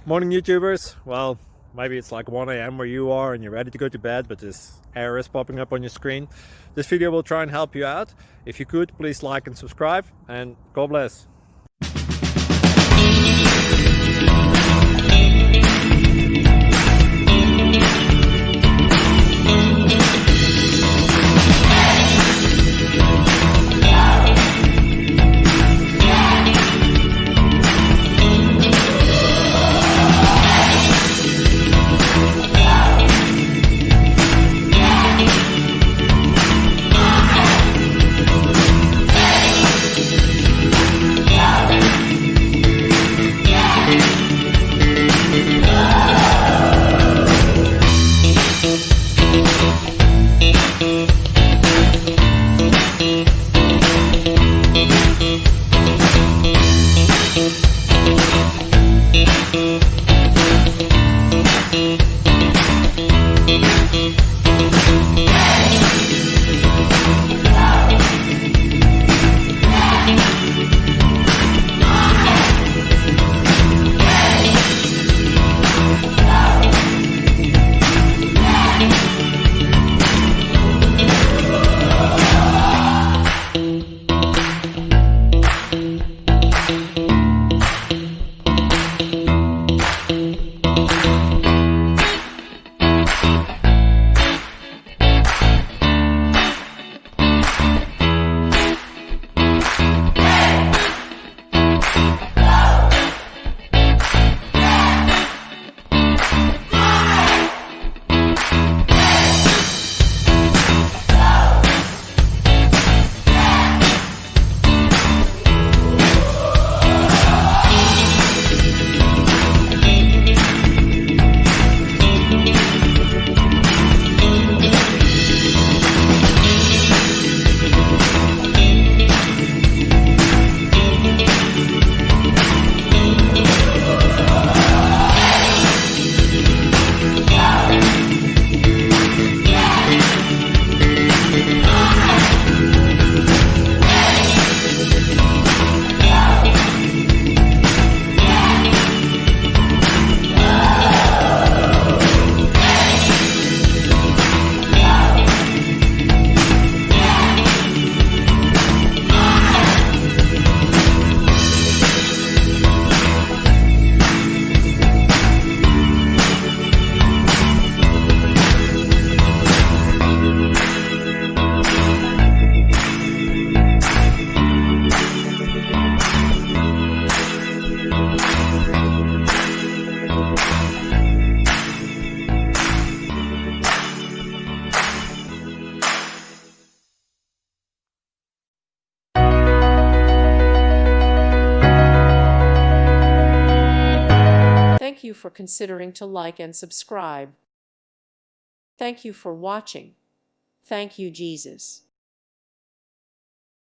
Morning YouTubers. Well, maybe it's like 1 a.m. where you are and you're ready to go to bed, but this error is popping up on your screen. This video will try and help you out. If you could, please like and subscribe, and God bless. Thank you for considering to like and subscribe. Thank you for watching. Thank you, Jesus.